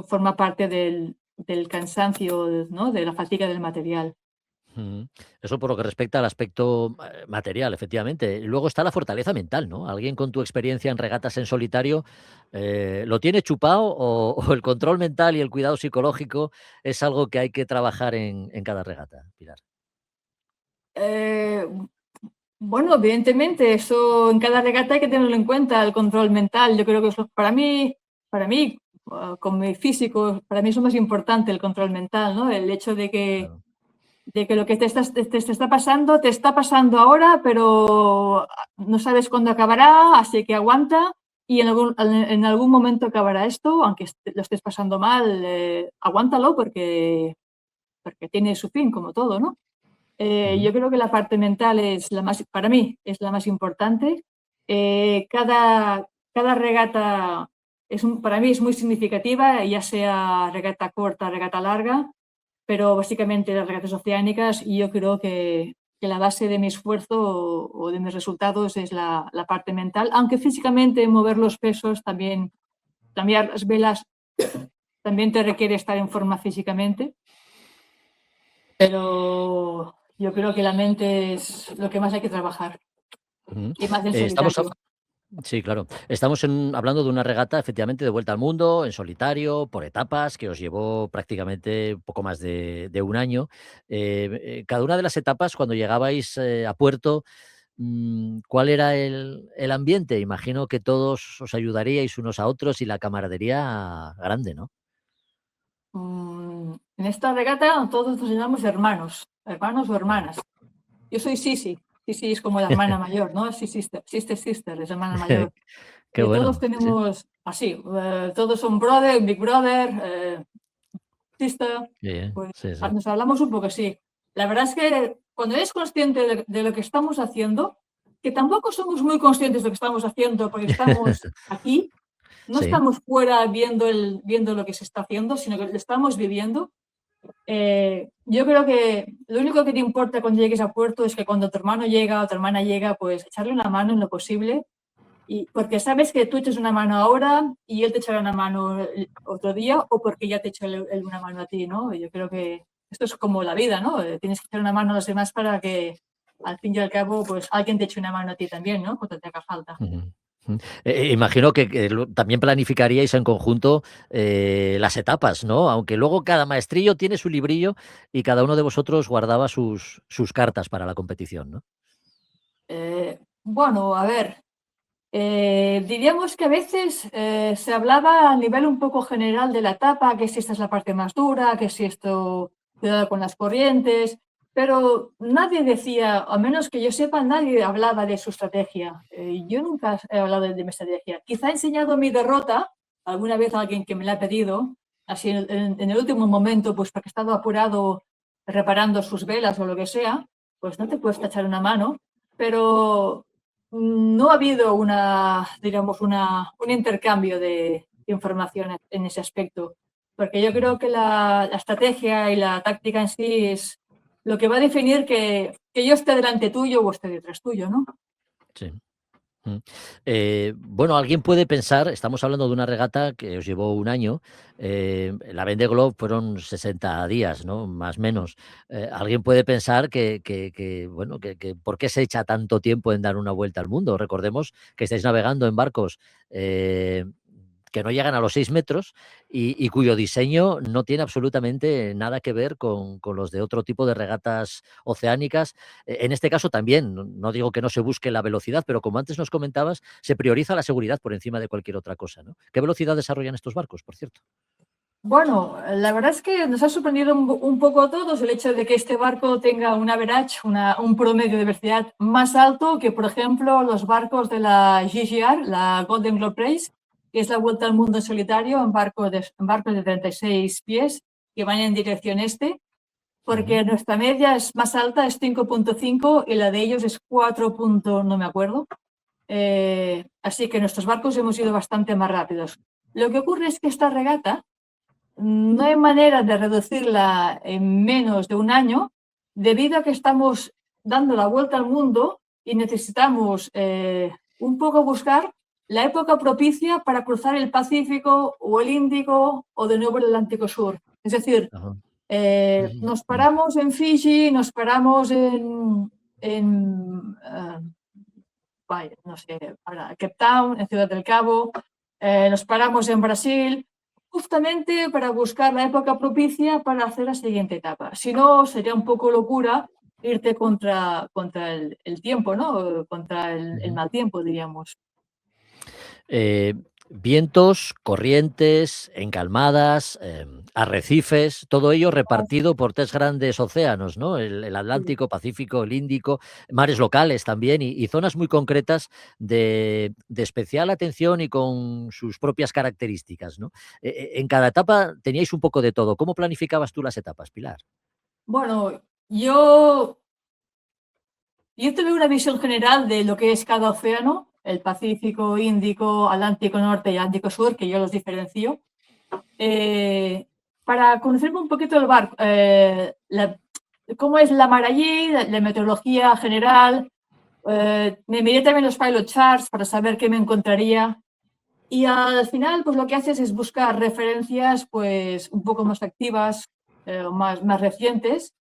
forma parte del cansancio, ¿no? De la fatiga del material. Ujú. Eso por lo que respecta al aspecto material, efectivamente. Luego está la fortaleza mental, ¿no? Alguien con tu experiencia en regatas en solitario, ¿lo tiene chupado o el control mental y el cuidado psicológico es algo que hay que trabajar en cada regata, Pilar? Eh, bueno, evidentemente, eso en cada regata hay que tenerlo en cuenta, el control mental. Yo creo que eso, para mí, con mi físico, para mí es lo más importante, el control mental, ¿no? El hecho Claro. de que lo que te está pasando ahora, pero no sabes cuándo acabará, así que aguanta y en algún momento acabará esto, aunque lo estés pasando mal, aguántalo porque tiene su fin, como todo, ¿no? Ujú. Yo creo que la parte mental para mí, es la más importante. Cada regata para mí es muy significativa, ya sea regata corta, regata larga, pero básicamente las regatas oceánicas, y yo creo que la base de mi esfuerzo o de mis resultados es la parte mental, aunque físicamente mover los pesos también, cambiar las velas, también te requiere estar en forma físicamente, pero yo creo que la mente es lo que más hay que trabajar, Ujú. y más en Estamos solitario. Sí, claro. Estamos hablando de una regata, efectivamente, de vuelta al mundo, en solitario, por etapas, que os llevó prácticamente poco más de un año. Cada una de las etapas, cuando llegabais a puerto, ¿cuál era el ambiente? Imagino que todos os ayudaríais unos a otros y la camaradería grande, ¿no? En esta regata todos nos llamamos hermanos, hermanos o Ujú. hermanas. Yo soy Sisi. Sisi es como la hermana mayor, ¿no? Sister, es hermana mayor. Qué Todos bueno, sí, tenemos así, todos son brother, big brother, sister, qué bien, pues sí, sí. nos hablamos un poco así. La verdad es que cuando eres consciente de lo que estamos haciendo, que tampoco somos muy conscientes de lo que estamos haciendo porque estamos aquí, no Sí. estamos fuera viendo lo que se está haciendo, sino que lo estamos viviendo. Yo creo que lo único que te importa cuando llegues a puerto es que cuando tu hermano llega o tu hermana llega, pues echarle una mano en lo posible. Y porque sabes que tú echas una mano ahora y él te echará una mano otro día, o porque ya te echó él una mano a ti, ¿no? Yo creo que esto es como la vida, ¿no? Tienes que echar una mano a los demás para que al fin y al cabo, pues alguien te eche una mano a ti también, ¿no? Cuando te haga falta. Ujú, ujú. Imagino que también planificaríais en conjunto las etapas, ¿no? Aunque luego cada maestrillo tiene su librillo y cada uno de vosotros guardaba sus cartas para la competición, ¿no? Bueno, a ver, diríamos que a veces se hablaba a nivel un poco general de la etapa, que si esta es la parte más dura, que si esto, cuidado con las corrientes, pero nadie decía, a menos que yo sepa, nadie hablaba de su estrategia. Yo nunca he hablado de mi estrategia. Quizá he enseñado mi derrota alguna vez a alguien que me la ha pedido, así en el último momento, pues porque he estado apurado reparando sus velas o lo que sea, pues no te puedes echar una mano, pero no ha habido digamos, un intercambio de información en ese aspecto. porque yo creo que la estrategia y la táctica en sí es lo que va a definir que yo esté delante tuyo o esté detrás tuyo, ¿no? Sí. Bueno, alguien puede pensar, estamos hablando de una regata que os llevó un año, la Vendée Globe fueron 60 días, ¿no? Más o menos. Alguien puede pensar bueno, que ¿por qué se echa tanto tiempo en dar una vuelta al mundo? Recordemos que estáis navegando en barcos que no llegan a los 6 metros y cuyo diseño no tiene absolutamente nada que ver con los de otro tipo de regatas oceánicas. En este caso también, no digo que no se busque la velocidad, pero como antes nos comentabas, se prioriza la seguridad por encima de cualquier otra cosa, ¿no? ¿Qué velocidad desarrollan estos barcos, por cierto? Bueno, la verdad es que nos ha sorprendido un poco a todos el hecho de que este barco tenga un average, un promedio de velocidad más alto que, por ejemplo, los barcos de la GGR, la Golden Globe Race, que es la vuelta al mundo en solitario en barcos de 36 pies que van en dirección este, porque nuestra media es más alta, es 5.5 y la de ellos es 4. No me acuerdo. Así que nuestros barcos hemos ido bastante más rápidos. Lo que ocurre es que esta regata no hay manera de reducirla en menos de un año debido a que estamos dando la vuelta al mundo y necesitamos un poco buscar la época propicia para cruzar el Pacífico o el Índico o de nuevo el Atlántico Sur. Es decir, nos paramos en Fiji, nos paramos en no sé, Cape Town, en Ciudad del Cabo, nos paramos en Brasil, justamente para buscar la época propicia para hacer la siguiente etapa. Si no, sería un poco locura irte contra el tiempo, ¿no? Contra el mal tiempo, diríamos. Vientos, corrientes, encalmadas, arrecifes, todo ello repartido por 3 grandes océanos, ¿no? El Atlántico, Pacífico, el Índico, mares locales también y zonas muy concretas de especial atención y con sus propias características, ¿no? En cada etapa teníais un poco de todo. ¿Cómo planificabas tú las etapas, Pilar? Bueno, yo tuve una visión general de lo que es cada océano, el Pacífico, Índico, Atlántico Norte y Atlántico Sur, que yo los diferencio. Para conocerme un poquito el barco, cómo es la mar allí, la meteorología general, me miré también los pilot charts para saber qué me encontraría. Y al final, pues lo que haces es buscar referencias pues un poco más activas, más recientes,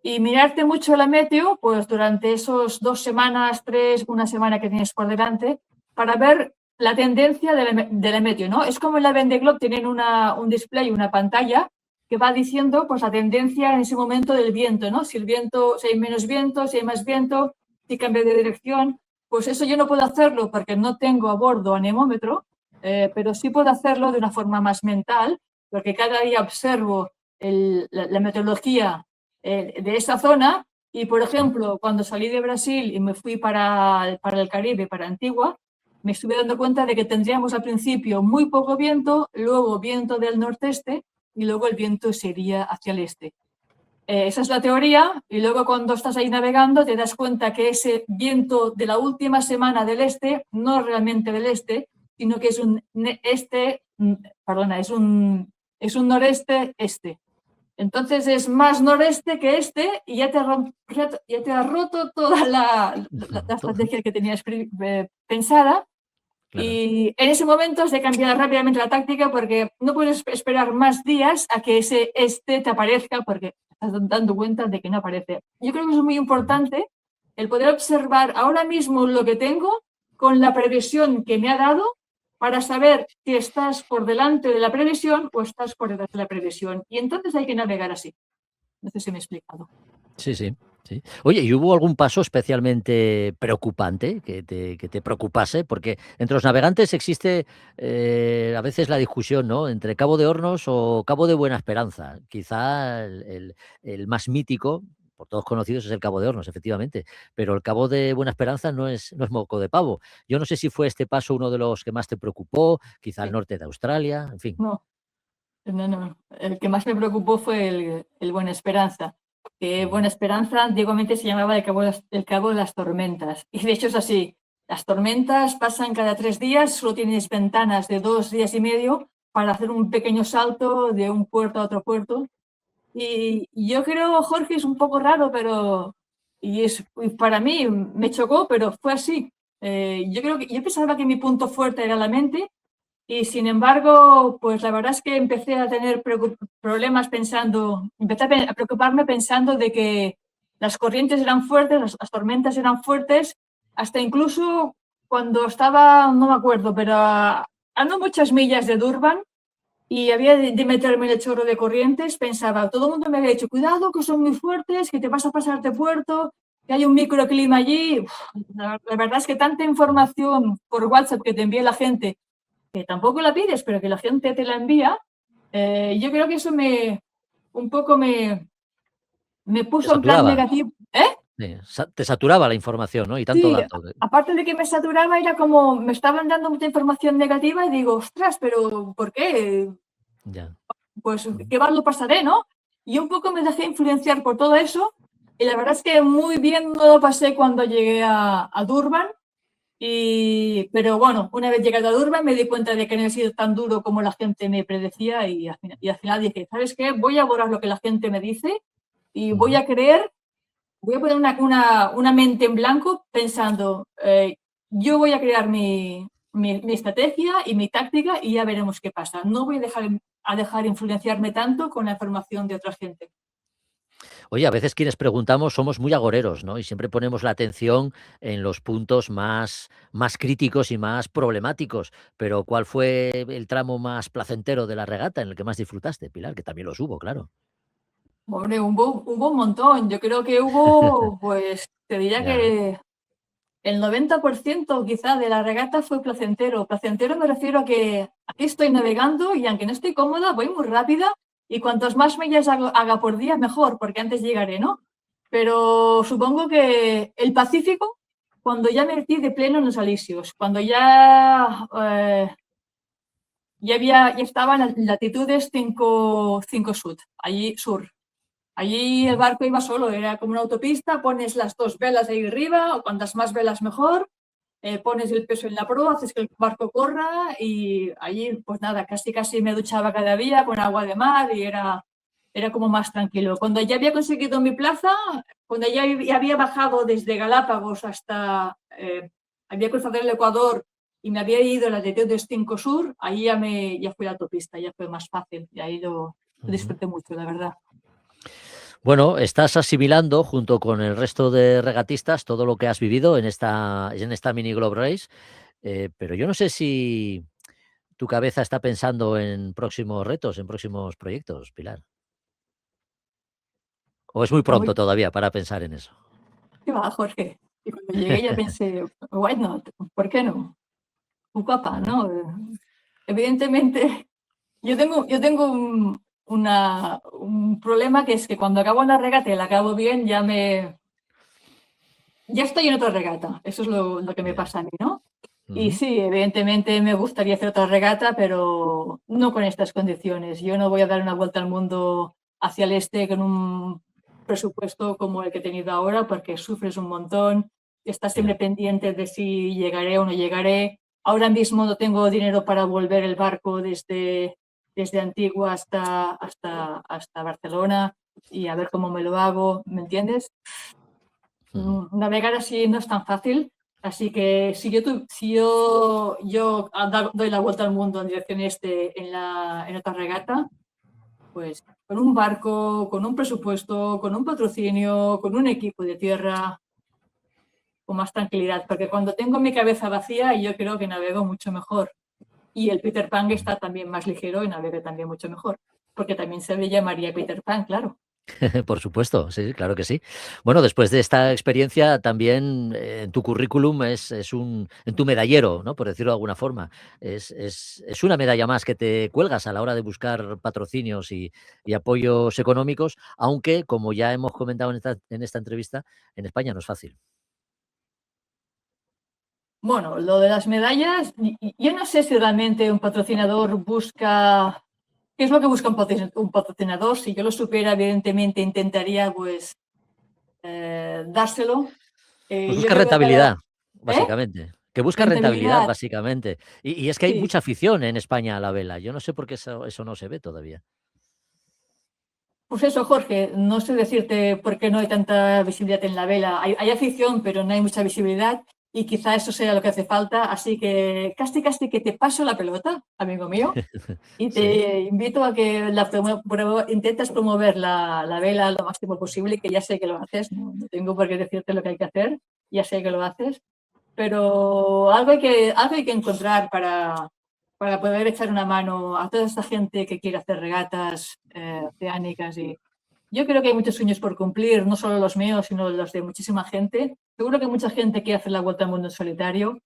y mirarte mucho la meteo, pues durante esos 2 semanas, 3, una semana que tienes por delante, para ver la tendencia de la meteo, ¿no? Es como en la Vendée Globe tienen un display, una pantalla que va diciendo pues la tendencia en ese momento del viento, ¿no? Si hay menos viento, si hay más viento, si cambia de dirección. Pues eso yo no puedo hacerlo porque no tengo a bordo anemómetro, pero sí puedo hacerlo de una forma más mental, porque cada día observo la meteorología de esa zona y, por ejemplo, cuando salí de Brasil y me fui para el Caribe, para Antigua, me estuve dando cuenta de que tendríamos al principio muy poco viento, luego viento del nordeste y luego el viento se iría hacia el este. Esa es la teoría y luego cuando estás ahí navegando te das cuenta que ese viento de la última semana del este no es realmente del este, sino que es un noreste-este. Entonces es más noreste que este y ya te ha roto toda la estrategia que tenías pensada. Claro. Y en ese momento se cambia rápidamente la táctica porque no puedes esperar más días a que este te aparezca porque estás dando cuenta de que no aparece. Yo creo que es muy importante el poder observar ahora mismo lo que tengo con la previsión que me ha dado para saber si estás por delante de la previsión o estás por detrás de la previsión. Y entonces hay que navegar así. No sé si me he explicado. Sí, sí. Sí. Oye, ¿y hubo algún paso especialmente preocupante que te preocupase? Porque entre los navegantes existe a veces la discusión, ¿no? Entre Cabo de Hornos o Cabo de Buena Esperanza. Quizá el más mítico, por todos conocidos, es el Cabo de Hornos, efectivamente. Pero el Cabo de Buena Esperanza no es moco de pavo. Yo no sé si fue este paso uno de los que más te preocupó, quizá el norte de Australia, en fin. No. El que más me preocupó fue el Buena Esperanza. Que Buena Esperanza antiguamente se llamaba el Cabo de las Tormentas. Y de hecho es así. Las tormentas pasan cada 3 días, solo tienes ventanas de 2 días y medio para hacer un pequeño salto de un puerto a otro puerto. Y yo creo, Jorge, es un poco raro, pero y para mí me chocó, pero fue así. Yo pensaba que mi punto fuerte era la mente y sin embargo, pues la verdad es que empecé a tener problemas empecé a preocuparme pensando de que las corrientes eran fuertes, las tormentas eran fuertes, hasta incluso cuando estaba, no me acuerdo, pero a no muchas millas de Durban y había de meterme en el chorro de corrientes, pensaba, todo el mundo me había dicho, cuidado, que son muy fuertes, que te vas a pasar de puerto, que hay un microclima allí. La verdad es que tanta información por WhatsApp que te envía la gente, que tampoco la pides, pero que la gente te la envía, yo creo que eso un poco me Te puso en plan saturaba. negativo. ¿Eh? Sí, te saturaba la información, ¿no? Y tanto Sí, dato. aparte de que me saturaba, era como me estaban dando mucha información negativa y digo, ostras, pero ¿por qué? Ya. Pues qué mal lo pasaré, ¿no? Y un poco me dejé influenciar por todo eso y la verdad es que muy bien no lo pasé cuando llegué a Durban, pero bueno, una vez llegado a Durban me di cuenta de que no había sido tan duro como la gente me predecía y al final dije, ¿sabes qué? Voy a borrar lo que la gente me dice y voy a poner una mente en blanco pensando, yo voy a crear mi estrategia y mi táctica y ya veremos qué pasa. No voy a dejar influenciarme tanto con la información de otra gente. Oye, a veces quienes preguntamos somos muy agoreros, ¿no? Y siempre ponemos la atención en los puntos más críticos y más problemáticos. Pero ¿cuál fue el tramo más placentero de la regata en el que más disfrutaste, Pilar? Que también los hubo, claro. Hombre, hubo un montón. Yo creo que hubo, pues, te diría Ya. que el 90% quizá de la regata fue placentero. Placentero me refiero a que aquí estoy navegando y aunque no estoy cómoda, voy muy rápida y cuantas más millas haga por día, mejor, porque antes llegaré, ¿no? Pero supongo que el Pacífico, cuando ya metí de pleno en los alisios, cuando ya estaba en latitudes 5 sur. Allí el barco iba solo, era como una autopista, pones las 2 velas ahí arriba, o cuantas más velas mejor, pones el peso en la proa, haces que el barco corra y allí, pues nada, casi me duchaba cada día con agua de mar y era como más tranquilo. Cuando ya había conseguido mi plaza, cuando ya había bajado desde Galápagos había cruzado el Ecuador y me había ido a la latitud de 5 Sur, ahí ya fui a la autopista, ya fue más fácil y ahí lo Ujú. disfruté mucho, la verdad. Bueno, estás asimilando junto con el resto de regatistas todo lo que has vivido en esta mini Globe Race, pero yo no sé si tu cabeza está pensando en próximos retos, en próximos proyectos, Pilar. ¿O es muy Vamos, pronto todavía para pensar en eso? ¿qué va, Jorge? Y cuando llegué ya pensé, why not? ¿Por qué no? Un papá, Ajá. ¿no? Evidentemente, yo tengo un problema que es que cuando acabo una regata y la acabo bien, ya estoy en otra regata. Eso es lo que me Ya. pasa a mí, ¿no? Y Ujú. sí, evidentemente me gustaría hacer otra regata, pero no con estas condiciones. Yo no voy a dar una vuelta al mundo hacia el este con un presupuesto como el que he tenido ahora, porque sufres un montón, estás siempre Ya. pendiente de si llegaré o no llegaré. Ahora mismo no tengo dinero para volver el barco desde Antigua hasta Barcelona y a ver cómo me lo hago, ¿me entiendes? Ujú. Navegar así no es tan fácil. Así que si yo doy la vuelta al mundo en dirección este en otra regata, pues con un barco, con un presupuesto, con un patrocinio, con un equipo de tierra, con más tranquilidad. Porque cuando tengo mi cabeza vacía, yo creo que navego mucho mejor. Y el Peter Pan está también más ligero y navega también mucho mejor. Porque también se le llamaría Peter Pan, claro. Por supuesto, sí, sí, claro que sí. Bueno, después de esta experiencia, también en tu currículum en tu medallero, ¿no? Por decirlo de alguna forma, es una medalla más que te cuelgas a la hora de buscar patrocinios y apoyos económicos, aunque, como ya hemos comentado en esta entrevista, en España no es fácil. Bueno, lo de las medallas, yo no sé si realmente un patrocinador busca, ¿qué es lo que busca un patrocinador? Si yo lo supiera, evidentemente intentaría dárselo. Pues Yo busca creo que cada... rentabilidad, ¿Eh? básicamente. Que busca rentabilidad, Rentabilidad, básicamente. Y es que hay sí. mucha afición en España a la vela. Yo no sé por qué eso no se ve todavía. Pues eso, Jorge, no sé decirte por qué no hay tanta visibilidad en la vela. Hay afición, pero no hay mucha visibilidad y quizá eso sea lo que hace falta. Así que casi que te paso la pelota, amigo mío, y Sí. te invito a que intentes promover la vela lo máximo posible, que ya sé que lo haces, no tengo por qué decirte lo que hay que hacer, ya sé que lo haces, pero algo hay que encontrar para poder echar una mano a toda esta gente que quiere hacer regatas oceánicas. Y yo creo que hay muchos sueños por cumplir, no solo los míos, sino los de muchísima gente. Seguro que mucha gente quiere hacer la vuelta al mundo en solitario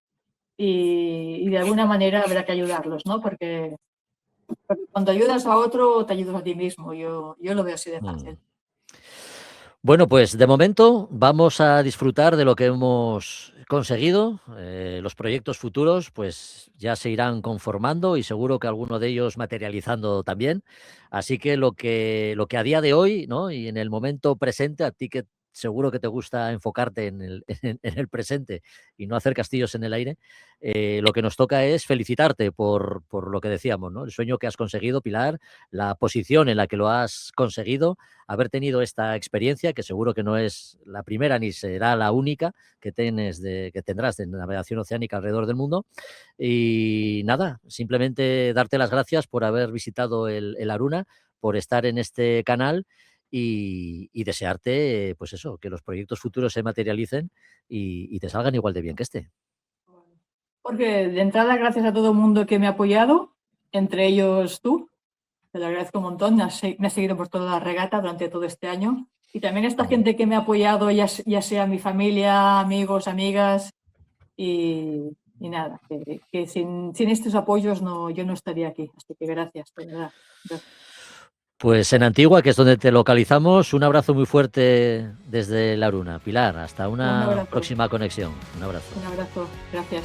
y de alguna manera habrá que ayudarlos, ¿no? Porque cuando ayudas a otro, te ayudas a ti mismo. Yo lo veo así de Mm. fácil. Bueno, pues de momento vamos a disfrutar de lo que hemos conseguido. Los proyectos futuros pues ya se irán conformando y seguro que alguno de ellos materializando también. Así que lo que a día de hoy, ¿no? Y en el momento presente, a ti que seguro que te gusta enfocarte en el, en el presente y no hacer castillos en el aire, lo que nos toca es felicitarte por lo que decíamos, ¿no? El sueño que has conseguido, Pilar, la posición en la que lo has conseguido, haber tenido esta experiencia, que seguro que no es la primera ni será la única que tendrás de navegación oceánica alrededor del mundo. Y nada, simplemente darte las gracias por haber visitado el Aruna, por estar en este canal y desearte, pues eso, que los proyectos futuros se materialicen y te salgan igual de bien que este. Porque de entrada, gracias a todo el mundo que me ha apoyado, entre ellos tú. Te lo agradezco un montón. Me has seguido por toda la regata durante todo este año. Y también esta gente que me ha apoyado, ya sea mi familia, amigos, amigas. Y nada, que sin estos apoyos yo no estaría aquí. Así que gracias, de verdad. Gracias. Pues en Antigua, que es donde te localizamos, un abrazo muy fuerte desde La Aruna. Pilar, hasta Un una abrazo, próxima conexión. Un abrazo. un abrazo. Gracias.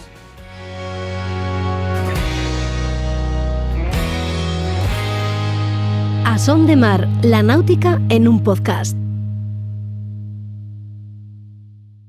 A Son de Mar, la náutica en un podcast.